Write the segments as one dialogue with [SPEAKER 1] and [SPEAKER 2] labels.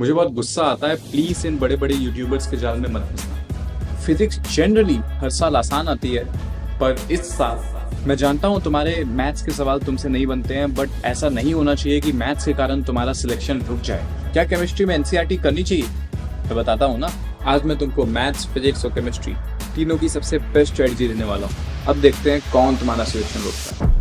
[SPEAKER 1] मुझे बहुत गुस्सा आता है, प्लीज इन बड़े बड़े यूट्यूबर्स के जाल में मत फंसना। फिजिक्स जनरली हर साल आसान आती है, पर इस साल मैं जानता हूँ तुम्हारे मैथ्स के सवाल तुमसे नहीं बनते हैं, बट ऐसा नहीं होना चाहिए कि मैथ्स के कारण तुम्हारा सिलेक्शन रुक जाए। क्या केमिस्ट्री में एनसीईआरटी करनी चाहिए? मैं बताता हूँ ना। आज मैं तुमको मैथ्स, फिजिक्स और केमिस्ट्री तीनों की सबसे बेस्ट स्ट्रेटजी देने वाला हूँ। अब देखते हैं कौन तुम्हारा सिलेक्शन रोकता है।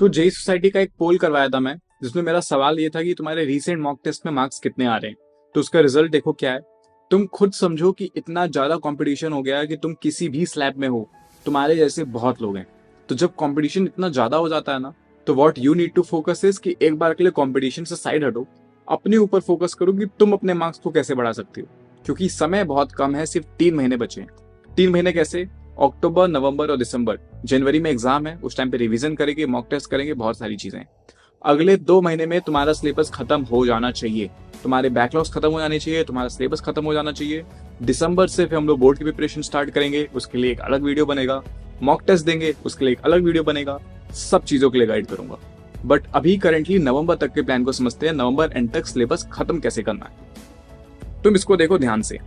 [SPEAKER 1] तो जेई सोसाइटी का एक पोल करवाया था मैं, जिसमें मेरा सवाल ये था कि तुम्हारे रीसेंट मॉक टेस्ट में मार्क्स कितने आ रहे हैं। तो उसका रिजल्ट देखो क्या है। तुम खुद समझो कि इतना ज्यादा कंपटीशन हो गया है कि तुम किसी भी स्लैब में हो, तुम्हारे जैसे बहुत लोग हैं। तो जब कंपटीशन इतना ज्यादा हो जाता है ना, तो what you need to focus is कि एक बार के लिए कंपटीशन से साइड हटो, अपने ऊपर फोकस करो कि तुम अपने मार्क्स को कैसे बढ़ा सकते हो। क्योंकि समय बहुत कम है, सिर्फ 3 महीने बचे हैं। 3 महीने कैसे? अक्टूबर, नवंबर और दिसंबर। जनवरी में एग्जाम है, उस टाइम पे रिवीजन करेंगे, मॉक टेस्ट करेंगे, बहुत सारी चीजें। अगले 2 महीने में तुम्हारा सिलेबस खत्म हो जाना चाहिए, तुम्हारे बैकलॉग्स खत्म हो जाने चाहिए, तुम्हारा सिलेबस खत्म हो जाना चाहिए। दिसंबर से फिर हम लोग बोर्ड की प्रिपरेशन स्टार्ट करेंगे, उसके लिए एक अलग वीडियो बनेगा। मॉक टेस्ट देंगे, उसके लिए एक अलग वीडियो बनेगा। सब चीजों के लिए गाइड करूंगा। बट अभी करंटली नवंबर तक के प्लान को समझते हैं, नवंबर एंड तक सिलेबस खत्म कैसे करना है। तुम इसको देखो ध्यान से।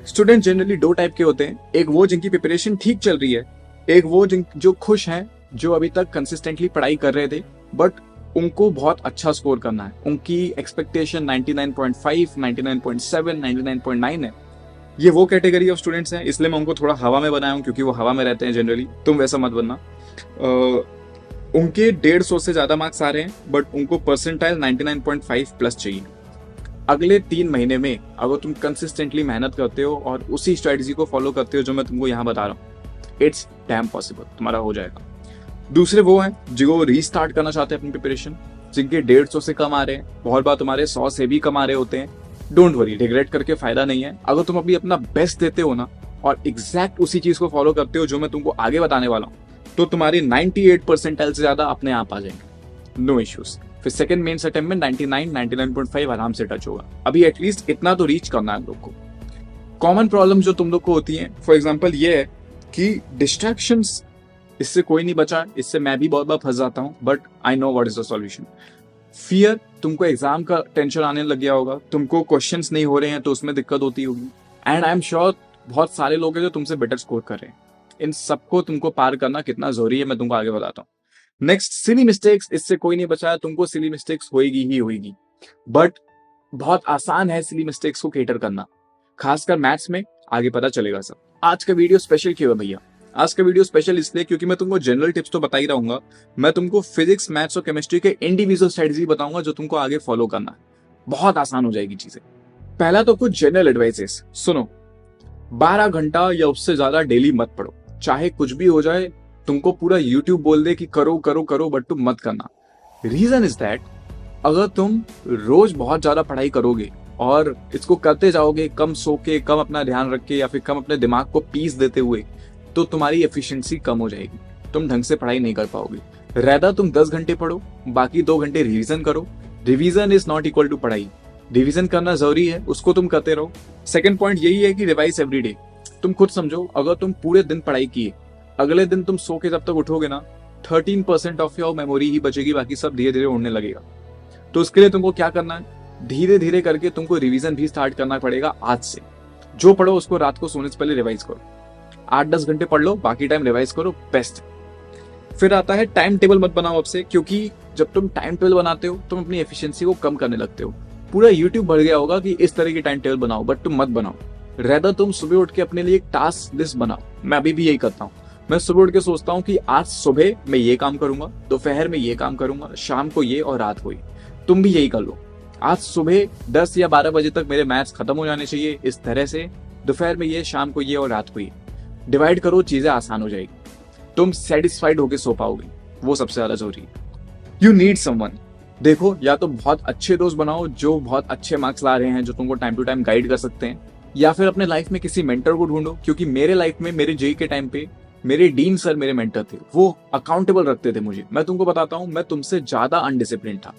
[SPEAKER 1] स्टूडेंट जनरली 2 टाइप के होते हैं। एक वो जिनकी प्रिपरेशन ठीक चल रही है, एक वो जो खुश हैं, जो अभी तक कंसिस्टेंटली पढ़ाई कर रहे थे, बट उनको बहुत अच्छा स्कोर करना है। उनकी एक्सपेक्टेशन 99.5, 99.7, 99.9 है। ये वो कैटेगरी ऑफ स्टूडेंट्स हैं, इसलिए मैं उनको थोड़ा हवा में बनाया हूँ, क्योंकि वो हवा में रहते हैं जनरली। तुम वैसा मत बनना। उनके 150 से ज्यादा मार्क्स आ रहे हैं, बट उनको परसेंटाइल 99.5 प्लस चाहिए। अगले 3 महीने में अगर तुम कंसिस्टेंटली मेहनत करते हो और उसी स्ट्रेटजी को फॉलो करते हो जो मैं तुमको यहाँ बता रहा हूँ, इट्स डैम पॉसिबल, तुम्हारा हो जाएगा। दूसरे वो हैं जो रीस्टार्ट करना चाहते हैं अपनी प्रिपरेशन, जिनके 150 से कम आ रहे हैं, बहुत बार तुम्हारे 100 से भी कम आ रहे होते हैं। डोंट वरी, रिग्रेट करके फायदा नहीं है। अगर तुम अभी अपना बेस्ट देते हो ना, और एग्जैक्ट उसी चीज को फॉलो करते हो जो मैं तुमको आगे बताने वाला हूँ, तो तुम्हारी 98 परसेंटाइल से ज्यादा अपने आप आ जाएंगे, नो इश्यूज। फिर सेकंड मेंस अटेम्प्ट में 99, 99.5 आराम से टच होगा। अभी एटलीस्ट इतना तो रीच करना है लोग को। कॉमन प्रॉब्लम जो तुम लोग को होती है, फॉर एग्जाम्पल ये है कि डिस्ट्रैक्शंस, इससे कोई नहीं बचा, इससे मैं भी बहुत बार फंस जाता हूँ, but I know what is the solution. Fear, तुमको एग्जाम का टेंशन आने लग गया होगा, तुमको क्वेश्चंस नहीं हो रहे हैं तो उसमें दिक्कत होती होगी। एंड आई एम श्योर बहुत सारे लोग हैं जो तुमसे बेटर स्कोर कर रहे हैं। इन सबको तुमको पार करना कितना जरूरी है, मैं तुमको आगे बताता हूँ। नेक्स्ट, सिली मिस्टेक्स, इससे कोई नहीं बचा है, तुमको सिली मिस्टेक्स होएगी ही होएगी, बट बहुत आसान है सिली मिस्टेक्स को केटर करना, खासकर मैथ्स में। आगे पता चलेगा सब। आज का वीडियो स्पेशल क्यों है भैया? आज का वीडियो स्पेशल इसलिए क्योंकि मैं तुमको जनरल टिप्स तो बता ही रहूंगा, मैं तुमको फिजिक्स, मैथ्स और केमिस्ट्री के इंडिविजुअल स्ट्रेटजी बताऊंगा जो तुमको आगे फॉलो करना है। बहुत आसान हो जाएगी चीजें। पहला तो कुछ जनरल एडवाइसेस सुनो। 12 घंटा या उससे ज्यादा डेली मत पढ़ो, चाहे कुछ भी हो जाए। तुमको पूरा यूट्यूब बोल दे कि करो करो करो, बट तुम मत करना। रीजन इज दैट अगर तुम रोज बहुत ज्यादा पढ़ाई करोगे और इसको करते जाओगे, कम सो के, कम अपना ध्यान रख के, या फिर कम अपने दिमाग को पीस देते हुए, तो तुम्हारी एफिशिएंसी कम हो जाएगी, तुम ढंग से पढ़ाई नहीं कर पाओगे। रहता तुम 10 घंटे पढ़ो, बाकी 2 घंटे रिवीजन करो। Revision is not equal to पढ़ाई। रिवीजन करना जरूरी है, उसको तुम करते रहो। सेकंड पॉइंट यही है कि रिवाइज एवरी डे। तुम खुद समझो, अगर तुम पूरे दिन पढ़ाई किए, अगले दिन तुम सो के जब तक उठोगे ना, 13% ऑफ योर मेमोरी ही बचेगी, बाकी सब धीरे धीरे उड़ने लगेगा। तो उसके लिए तुमको क्या करना है, धीरे धीरे करके तुमको रिवीजन भी स्टार्ट करना पड़ेगा आज से। जो पढ़ो उसको रात को सोने से पहले रिवाइज करो। 8-10 घंटे पढ़ लो, बाकी टाइम रिवाइज करो, बेस्ट। फिर आता है टाइम टेबल मत बनाओ अब से, क्योंकि जब तुम टाइम टेबल बनाते हो तुम अपनी एफिशिएंसी को कम करने लगते हो। पूरा यूट्यूब भर गया होगा कि इस तरह की टाइम टेबल बनाओ, बट तुम मत बनाओ। रेदर तुम सुबह उठ के अपने लिए एक टास्क लिस्ट बनाओ। मैं अभी भी यही करता हूँ। मैं सुबह उठ के सोचता हूँ कि आज सुबह मैं ये काम करूंगा, दोपहर में ये काम करूंगा, शाम को ये और रात को ये। तुम भी यही कर लो। आज सुबह 10 या 12 बजे तक मेरे मैथ्स खत्म हो जाने चाहिए, इस तरह से। दोपहर में ये, शाम को ये और रात को ये। डिवाइड करो, चीजें आसान हो जाएगी, तुम सेटिस्फाइड होके सो पाओगे, वो सबसे ज्यादा जरूरी है। You need someone. देखो, या तो बहुत अच्छे दोस्त बनाओ जो बहुत अच्छे मार्क्स ला रहे हैं, जो तुमको टाइम टू टाइम गाइड कर सकते हैं, या फिर अपने लाइफ में किसी मेंटर को ढूंढो। क्योंकि मेरे लाइफ में, मेरे जेई के टाइम पे मेरे डीन सर मेरे मेंटर थे, वो अकाउंटेबल रखते थे मुझे। मैं तुमको बताता हूँ, मैं तुमसे ज्यादा अनडिसिप्लिन था,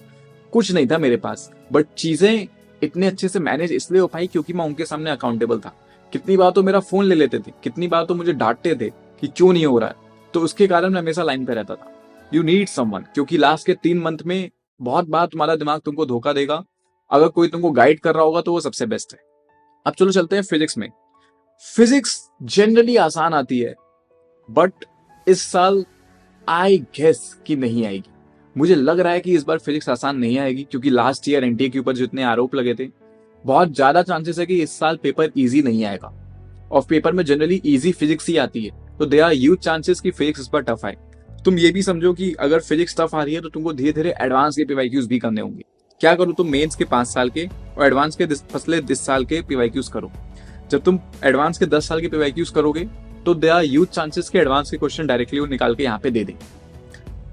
[SPEAKER 1] कुछ नहीं था मेरे पास, बट चीजें इतने अच्छे से मैनेज इसलिए हो पाई क्योंकि मैं उनके सामने अकाउंटेबल था। कितनी बार तो मेरा फोन ले लेते थे, कितनी बार तो मुझे डांटते थे कि क्यों नहीं हो रहा है, तो उसके कारण मैं हमेशा लाइन पे रहता था। यू नीड समवन, क्योंकि लास्ट के 3 मंथ में बहुत बार तुम्हारा दिमाग तुमको धोखा देगा, अगर कोई तुमको गाइड कर रहा होगा तो वो सबसे बेस्ट है। अब चलो चलते हैं फिजिक्स में। फिजिक्स जनरली आसान आती है, बट इस साल आई गेस कि नहीं आएगी। मुझे लग रहा है कि इस बार फिजिक्स आसान नहीं आएगी, क्योंकि लास्ट ईयर एनटीए के ऊपर जितने आरोप लगे थे, बहुत ज्यादा चांसेस है कि इस साल पेपर इजी नहीं आएगा। और पेपर में जनरली इजी फिजिक्स ही आती है, तो देयर आर ह्यूज चांसेस कि फिजिक्स इस बार टफ आए। तुम ये भी समझो कि अगर फिजिक्स टफ आ रही है तो तुमको धीरे धीरे एडवांस के पीवाईक्यूज भी करने होंगे। क्या करो, तुम मेंस के 5 साल के और एडवांस के पिछले 10 साल के पीवाईक्यूज करो। जब तुम एडवांस के 10 साल के पीवाईक्यूज करोगे तो देयर आर ह्यूज चांसेस के एडवांस के क्वेश्चन डायरेक्टली वो निकाल के यहाँ पे दे दें।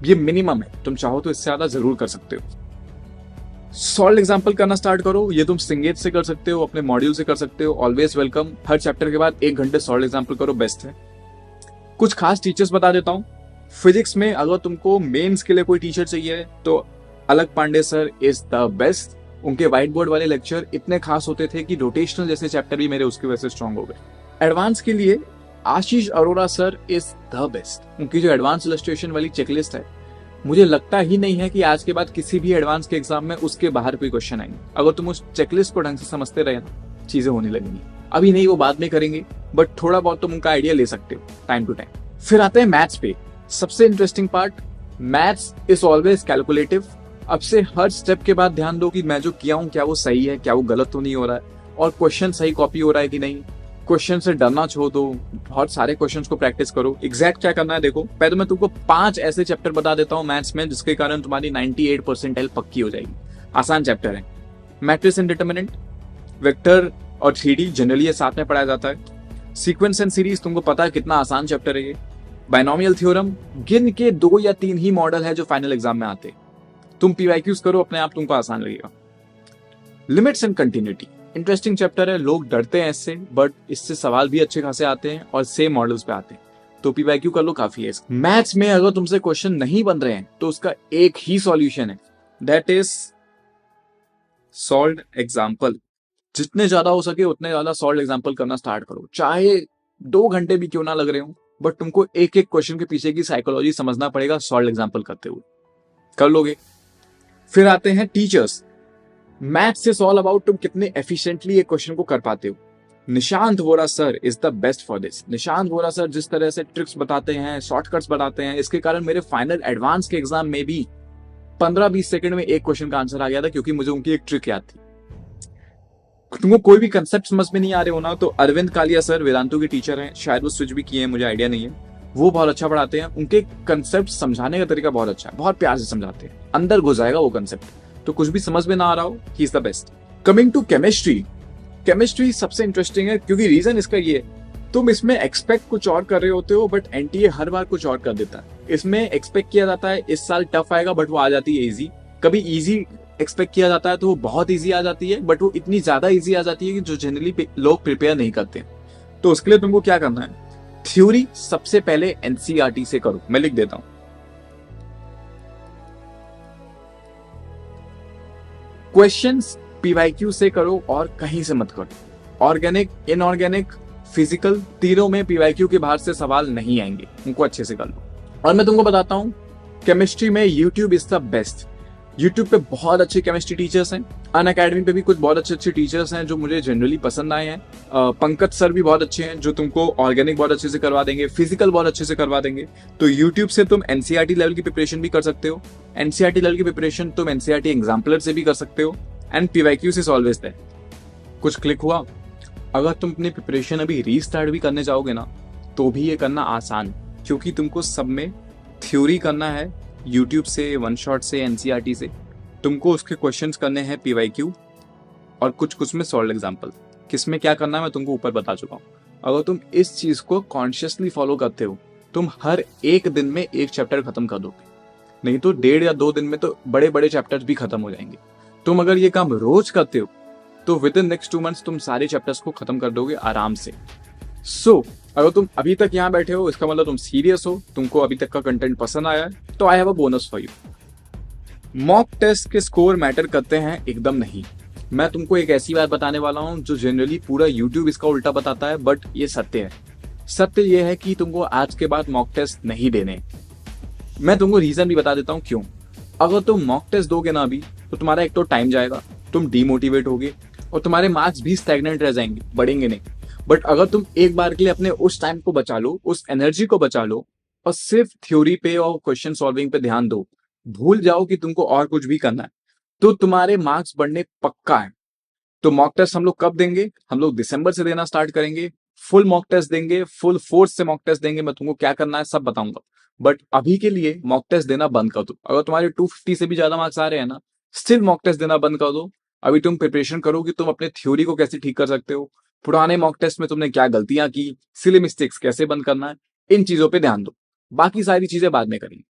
[SPEAKER 1] ये मिनिमम है, तुम चाहो तो इससे ज्यादा जरूर कर सकते हो। सॉल्व एग्जाम्पल करना स्टार्ट करो। ये तुम सिंगेज से कर सकते हो, अपने मॉड्यूल से कर सकते हो, ऑलवेज वेलकम। हर चैप्टर के बाद 1 घंटे सॉल्व एग्जाम्पल करो, बेस्ट है। कुछ खास टीचर्स बता देता हूँ। फिजिक्स में अगर तुमको मेंस के लिए कोई टीचर चाहिए तो अलग Pandey sir is the best. उनके व्हाइट बोर्ड वाले लेक्चर इतने खास होते थे कि रोटेशनल जैसे चैप्टर भी मेरे उसकी वजह से स्ट्रॉन्ग हो गए। एडवांस के लिए Ashish Arora sir is the best. उनकी जो एडवांस इलस्ट्रेशन वाली चेकलिस्ट है, मुझे लगता ही नहीं है कि आज के बाद किसी भी एडवांस के एग्जाम में उसके बाहर कोई क्वेश्चन आएंगे। अगर तुम उस चेकलिस्ट को ढंग से समझते रहे ना, चीजें होने लगेंगी। अभी नहीं, वो बाद में करेंगे, बट थोड़ा बहुत तुम उनका आइडिया ले सकते हो टाइम टू टाइम। फिर आते हैं मैथ्स पे। सबसे interesting part, maths is always calculative. अब से हर स्टेप के बाद ध्यान दो कि मैं जो किया हूं क्या वो सही है, क्या वो गलत तो नहीं हो रहा है, और क्वेश्चन सही कॉपी हो रहा है कि नहीं। क्वेश्चन से डरना छोड़ दो, बहुत सारे क्वेश्चंस को प्रैक्टिस करो। एग्जैक्ट क्या करना है देखो, पहले मैं तुमको 5 ऐसे चैप्टर बता देता हूँ मैथ्स में जिसके कारण तुम्हारी 98% पक्की हो जाएगी। आसान चैप्टर है। मैट्रिक्स एंड डिटरमिनेंट, वेक्टर और 3D जनरली ये साथ में पढ़ाया जाता है। सीक्वेंस एंड सीरीज, तुमको पता है कितना आसान चैप्टर है ये। बाइनोमियल थ्योरम, गिन के 2 या 3 ही मॉडल है जो फाइनल एग्जाम में आते। तुम पीवाईक्यूज करो, अपने आप तुमको आसान लगेगा। Limits and continuity, interesting chapter है। लोग डरते हैं इससे, बट इससे सवाल भी अच्छे खासे आते हैं और सेम मॉडल्स पे आते हैं, तो पीवाईक्यू कर लो, काफी है। मैथ्स में अगर तुमसे क्वेश्चन नहीं बन रहे हैं तो उसका एक ही सॉल्यूशन है, दैट इज सॉल्व्ड एग्जाम्पल। जितने ज्यादा हो सके उतने ज्यादा सॉल्व्ड एग्जाम्पल करना स्टार्ट करो, चाहे 2 घंटे भी क्यों ना लग रहे हो, बट तुमको एक एक क्वेश्चन के पीछे की साइकोलॉजी समझना पड़ेगा सॉल्व्ड एग्जाम्पल करते हुए। कर लोगे। फिर आते हैं teachers. Maths is all about तुम कितने एफिशिएंटली एक क्वेश्चन को कर पाते हो। Nishant Vora sir is the best for this. Nishant Vora sir जिस तरह से ट्रिक्स बताते हैं, शॉर्टकट्स बताते हैं, इसके कारण मेरे फाइनल एडवांस के एग्जाम में भी 15-20 सेकंड में एक क्वेश्चन का आंसर आ गया था, क्योंकि मुझे उनकी एक ट्रिक याद थी। तुमको कोई भी कंसेप्ट समझ में नहीं आ रहे हो ना, तो अरविंद कालिया सर वेदांतु के टीचर हैं, शायद वो स्विच भी किए हैं, मुझे आइडिया नहीं है। वो बहुत अच्छा पढ़ाते हैं। उनके कंसेप्ट समझाने का तरीका बहुत अच्छा है, बहुत प्यार से समझाते हैं, अंदर घुस जाएगा वो कंसेप्ट। तो कुछ भी समझ में ना आ रहा हो, ही is the best. Coming to chemistry, chemistry सबसे इंटरेस्टिंग है, क्योंकि रीजन इसका ये है, तुम इसमें एक्सपेक्ट कुछ और कर रहे होते हो, बट एनटीए हर बार कुछ और कर देता है। इसमें एक्सपेक्ट किया जाता है इस साल टफ आएगा, बट वो आ जाती है इजी। कभी इजी एक्सपेक्ट किया जाता है तो वो बहुत इजी आ जाती है, बट वो इतनी ज्यादा इजी आ जाती है कि जो जनरली लोग प्रिपेयर नहीं करते। तो उसके लिए तुमको क्या करना है, थ्योरी सबसे पहले एनसीईआरटी से करो। मैं लिख देता हूं, क्वेश्चंस पीवाईक्यू से करो और कहीं से मत करो। ऑर्गेनिक, इनऑर्गेनिक, फिजिकल, तीनों में पीवाईक्यू के बाहर से सवाल नहीं आएंगे, उनको अच्छे से कर लो। और मैं तुमको बताता हूं, केमिस्ट्री में YouTube is the best. YouTube पे बहुत अच्छे केमिस्ट्री टीचर्स हैं। अनअकैडमी पे भी कुछ बहुत अच्छे अच्छे टीचर्स हैं जो मुझे जनरली पसंद आए हैं। पंकज सर भी बहुत अच्छे हैं जो तुमको ऑर्गेनिक बहुत अच्छे से करवा देंगे, फिजिकल बहुत अच्छे से करवा देंगे। तो यूट्यूब से तुम एनसीईआरटी लेवल की प्रिपरेशन भी कर सकते हो। एनसीईआरटी लेवल की प्रिपरेशन तुम एनसीईआरटी एग्जाम्पलर से भी कर सकते हो। And PYQ is always there. कुछ क्लिक हुआ, अगर तुम अपनी प्रिपरेशन अभी रीस्टार्ट भी करने जाओगे ना, तो भी ये करना आसान है, क्योंकि तुमको सब में थ्योरी करना है, यूट्यूब से, वन शॉट से, एनसीईआरटी से। तुमको उसके क्वेश्चंस करने हैं पीवाईक्यू, और कुछ कुछ में सॉल्व एग्जाम्पल। किसमें क्या करना है मैं तुमको ऊपर बता चुका हूँ। अगर तुम इस चीज को कॉन्शियसली फॉलो करते हो, तुम हर एक दिन में एक चैप्टर खत्म कर दोगे। नहीं तो 1.5 या 2 दिन में तो बड़े बड़े चैप्टर्स भी खत्म हो जाएंगे। तुम अगर ये काम रोज करते हो तो विद इन नेक्स्ट 2 मंथ्स तुम सारे चैप्टर्स को खत्म कर दोगे आराम से। अगर तुम अभी तक यहाँ बैठे हो, इसका मतलब तुम सीरियस हो, तुमको अभी तक का कंटेंट पसंद आया है, तो I have a bonus for you. Mock test के स्कोर मैटर करते हैं? एकदम नहीं। मैं तुमको एक ऐसी बात बताने वाला हूं जो जनरली पूरा यूट्यूब इसका उल्टा बताता है, बट ये सत्य है। सत्य ये है कि तुमको आज के बाद मॉक टेस्ट नहीं देने। मैं तुमको रीजन भी बता देता हूं क्यों। अगर तुम मॉक टेस्ट दोगे ना अभी, तो तुम्हारा एक तो टाइम जाएगा, तुम डीमोटिवेट होगे, और तुम्हारे मार्क्स भी स्टैग्नेंट रह जाएंगे, बढ़ेंगे नहीं। बट अगर तुम एक बार के लिए अपने उस टाइम को बचा लो, उस एनर्जी को बचा लो, और सिर्फ थ्योरी पे और क्वेश्चन सॉल्विंग पे ध्यान दो, भूल जाओ कि तुमको और कुछ भी करना है, तो तुम्हारे मार्क्स बढ़ने पक्का है। तो मॉक टेस्ट हम लोग कब देंगे? हम लोग दिसंबर से देना स्टार्ट करेंगे। फुल मॉक टेस्ट देंगे, फुल फोर्स से मॉक टेस्ट देंगे, मैं तुमको क्या करना है सब बताऊंगा। बट अभी के लिए मॉक टेस्ट देना बंद कर दो। अगर तुम्हारे 250 से भी ज्यादा मार्क्स आ रहे हैं ना, स्टिल मॉक टेस्ट देना बंद कर दो। अभी तुम प्रिपरेशन करो कि तुम अपने थ्योरी को कैसे ठीक कर सकते हो, पुराने मॉक टेस्ट में तुमने क्या गलतियां की, सिली मिस्टेक्स कैसे बंद करना है, इन चीजों पे ध्यान दो। बाकी सारी चीजें बाद में करेंगे।